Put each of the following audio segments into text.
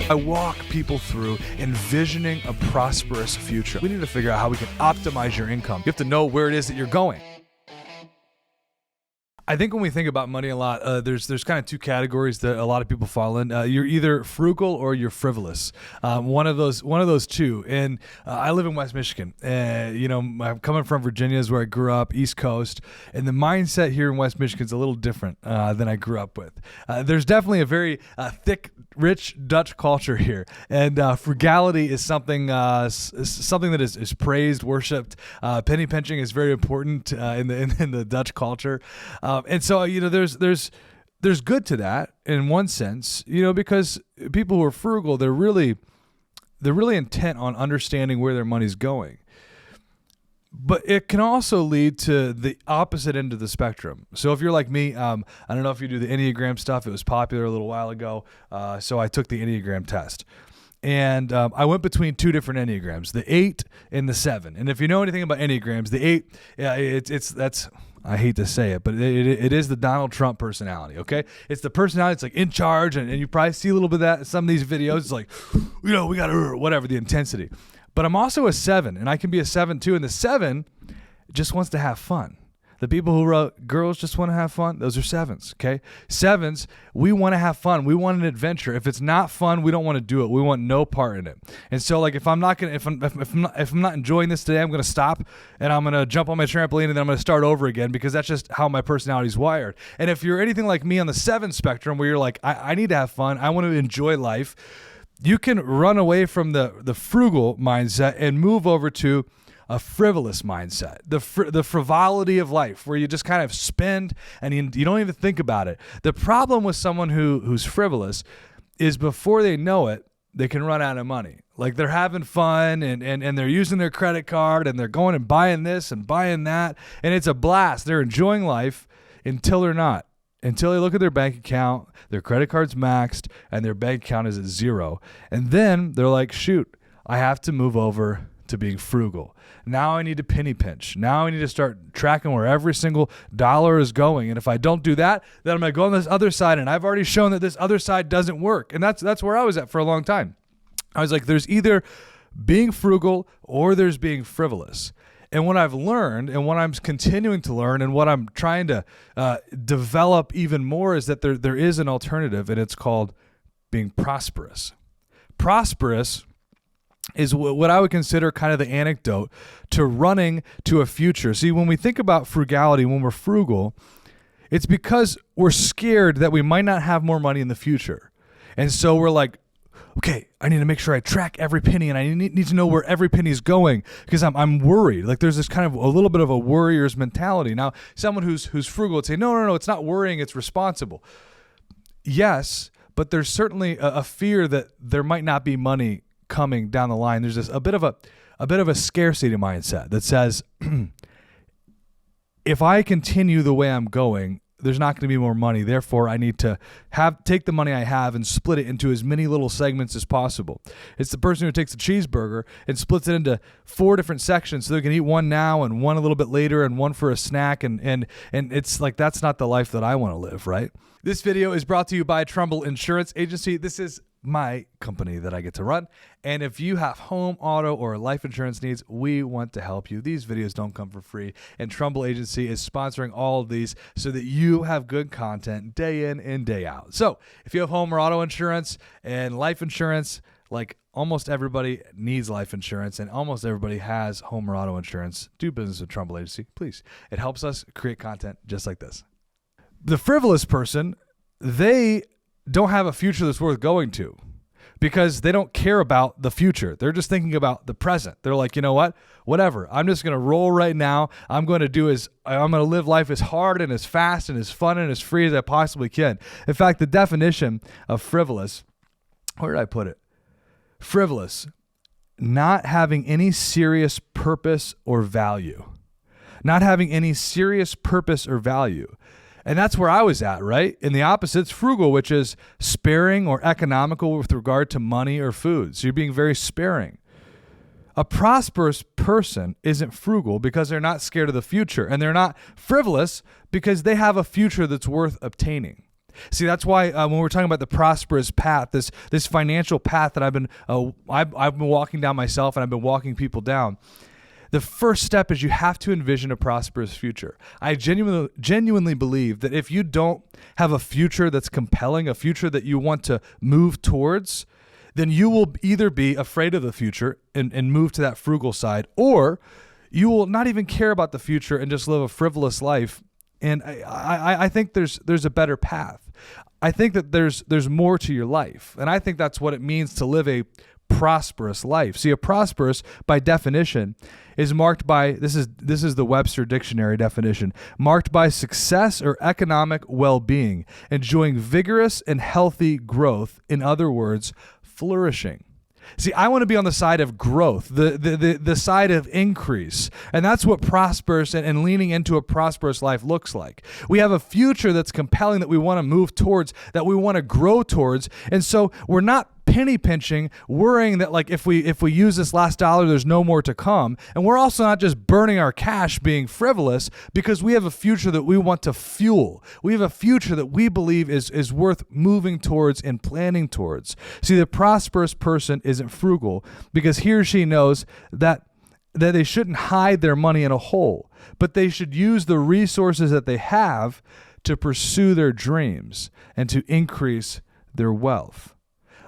I walk people through envisioning a prosperous future. We need to figure out how we can optimize your income. You have to know where it is that you're going. I think when we think about money a lot, there's kind of two categories that a lot of people fall in. You're either frugal or you're frivolous. One of those two. And I live in West Michigan. I'm coming from Virginia, is where I grew up, East Coast, and the mindset here in West Michigan is a little different than I grew up with. There's definitely a very thick, rich Dutch culture here, and frugality is something that is praised, worshipped. Penny pinching is very important in the Dutch culture. And so, there's good to that in one sense, because people who are frugal, they're really intent on understanding where their money's going. But it can also lead to the opposite end of the spectrum. So if you're like me, I don't know if you do the Enneagram stuff. It was popular a little while ago. So I took the Enneagram test. And I went between two different Enneagrams, the 8 and the 7. And if you know anything about Enneagrams, the 8, that's I hate to say it, but it is the Donald Trump personality, okay? It's the personality that's like in charge, and you probably see a little bit of that in some of these videos. It's like, we got to, whatever, the intensity. But I'm also a 7, and I can be a 7 too, and the 7 just wants to have fun. The people who wrote girls just want to have fun, those are 7s, okay? 7s, we want to have fun. We want an adventure. If it's not fun, we don't want to do it. We want no part in it. And so, like, if I'm not enjoying this today, I'm going to stop and I'm going to jump on my trampoline and then I'm going to start over again, because that's just how my personality is wired. And if you're anything like me on the 7 spectrum, where you're like, I need to have fun, I want to enjoy life, you can run away from the frugal mindset and move over to a frivolous mindset, the frivolity of life, where you just kind of spend and you don't even think about it. The problem with someone who's frivolous is before they know it, they can run out of money. Like, they're having fun and they're using their credit card and they're going and buying this and buying that, and it's a blast. They're enjoying life until they're not. Until they look at their bank account, their credit card's maxed, and their bank account is at 0. And then they're like, shoot, I have to move over to being frugal. Now I need to penny pinch. Now I need to start tracking where every single dollar is going. And if I don't do that, then I'm going to go on this other side. And I've already shown that this other side doesn't work. And that's where I was at for a long time. I was like, there's either being frugal or there's being frivolous. And what I've learned, and what I'm continuing to learn, and what I'm trying to develop even more, is that there is an alternative, and it's called being prosperous. Prosperous is what I would consider kind of the antidote to running to a future. See, when we think about frugality, when we're frugal, it's because we're scared that we might not have more money in the future. And so we're like, okay, I need to make sure I track every penny, and I need to know where every penny is going, because I'm worried. Like, there's this kind of a little bit of a worrier's mentality. Now, someone who's frugal would say, no, it's not worrying, it's responsible. Yes, but there's certainly a fear that there might not be money coming down the line. There's a bit of a scarcity mindset that says, if I continue the way I'm going, there's not going to be more money. Therefore, I need to take the money I have and split it into as many little segments as possible. It's the person who takes a cheeseburger and splits it into 4 different sections so they can eat one now and one a little bit later and one for a snack. And it's like, that's not the life that I want to live, right? This video is brought to you by Trumbull Insurance Agency. This is my company that I get to run. And if you have home, auto, or life insurance needs, we want to help you. These videos don't come for free, and Trumbull Agency is sponsoring all of these so that you have good content day in and day out. So if you have home or auto insurance and life insurance, like almost everybody needs life insurance and almost everybody has home or auto insurance, do business with Trumbull Agency, please. It helps us create content just like this. The frivolous person, they don't have a future that's worth going to, because they don't care about the future. They're just thinking about the present. They're like, you know what? Whatever. I'm just going to roll right now. I'm going to live life as hard and as fast and as fun and as free as I possibly can. In fact, the definition of frivolous, where did I put it? Frivolous, not having any serious purpose or value. Not having any serious purpose or value. And that's where I was at, right? And the opposite's frugal, which is sparing or economical with regard to money or food. So you're being very sparing. A prosperous person isn't frugal because they're not scared of the future, and they're not frivolous because they have a future that's worth obtaining. See, that's why when we're talking about the prosperous path, this financial path that I've been walking down myself, and I've been walking people down, the first step is you have to envision a prosperous future. I genuinely believe that if you don't have a future that's compelling, a future that you want to move towards, then you will either be afraid of the future and move to that frugal side, or you will not even care about the future and just live a frivolous life. And I think there's a better path. I think that there's more to your life. And I think that's what it means to live a prosperous life. See, a prosperous, by definition, is marked by, this is the Webster Dictionary definition, marked by success or economic well-being, enjoying vigorous and healthy growth, in other words, flourishing. See, I want to be on the side of growth, the side of increase. And that's what prosperous and leaning into a prosperous life looks like. We have a future that's compelling, that we want to move towards, that we want to grow towards. And so we're not penny pinching, worrying that like if we use this last dollar, there's no more to come. And we're also not just burning our cash being frivolous, because we have a future that we want to fuel. We have a future that we believe is worth moving towards and planning towards. See, the prosperous person isn't frugal because he or she knows that they shouldn't hide their money in a hole, but they should use the resources that they have to pursue their dreams and to increase their wealth.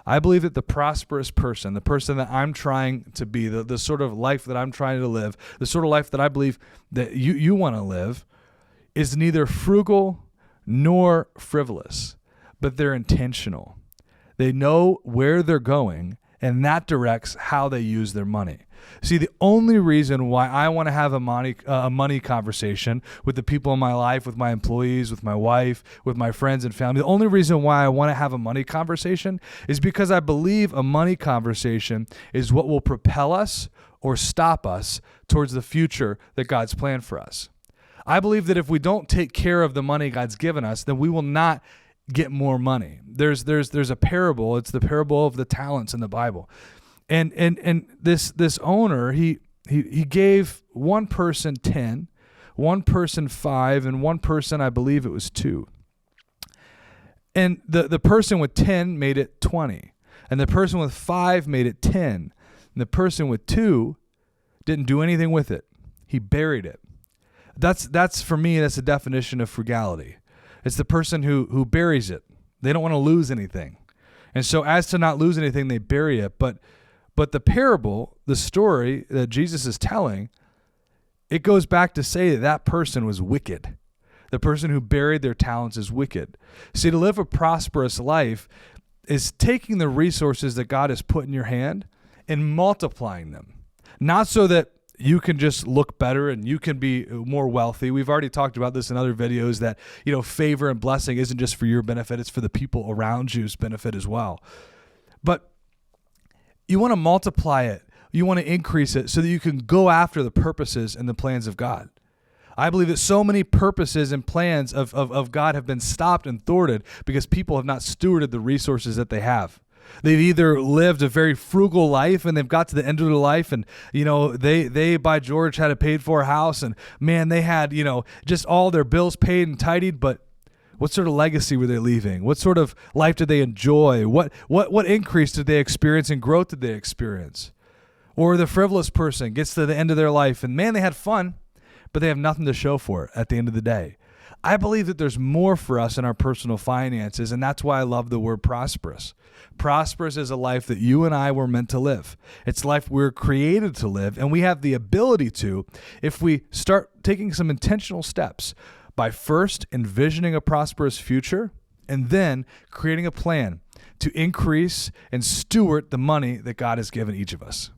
I believe that the prosperous person, the person that I'm trying to be, the sort of life that I'm trying to live, the sort of life that I believe that you want to live, is neither frugal nor frivolous, but they're intentional. They know where they're going, and that directs how they use their money. See, the only reason why I want to have a money conversation with the people in my life, with my employees, with my wife, with my friends and family, the only reason why I want to have a money conversation is because I believe a money conversation is what will propel us or stop us towards the future that God's planned for us. I believe that if we don't take care of the money God's given us, then we will not get more money. There's a parable. It's the parable of the talents in the Bible. And this owner, he gave one person 10, one person 5, and one person, I believe it was 2. And the person with 10 made it 20. And the person with 5 made it 10. And the person with 2 didn't do anything with it. He buried it. That's for me, that's the definition of frugality. It's the person who buries it. They don't want to lose anything. And so as to not lose anything, they bury it. But the parable, the story that Jesus is telling, it goes back to say that person was wicked. The person who buried their talents is wicked. See, to live a prosperous life is taking the resources that God has put in your hand and multiplying them. Not so that you can just look better and you can be more wealthy. We've already talked about this in other videos that, favor and blessing isn't just for your benefit, it's for the people around you's benefit as well. But you want to multiply it. You want to increase it so that you can go after the purposes and the plans of God. I believe that so many purposes and plans of God have been stopped and thwarted because people have not stewarded the resources that they have. They've either lived a very frugal life and they've got to the end of their life and, they by George had a paid for house and man, they had, just all their bills paid and tidied, but what sort of legacy were they leaving? What sort of life did they enjoy? What increase did they experience and growth did they experience? Or the frivolous person gets to the end of their life and man, they had fun, but they have nothing to show for it at the end of the day. I believe that there's more for us in our personal finances, and that's why I love the word prosperous. Prosperous is a life that you and I were meant to live. It's life we're created to live, and we have the ability to if we start taking some intentional steps by first envisioning a prosperous future and then creating a plan to increase and steward the money that God has given each of us.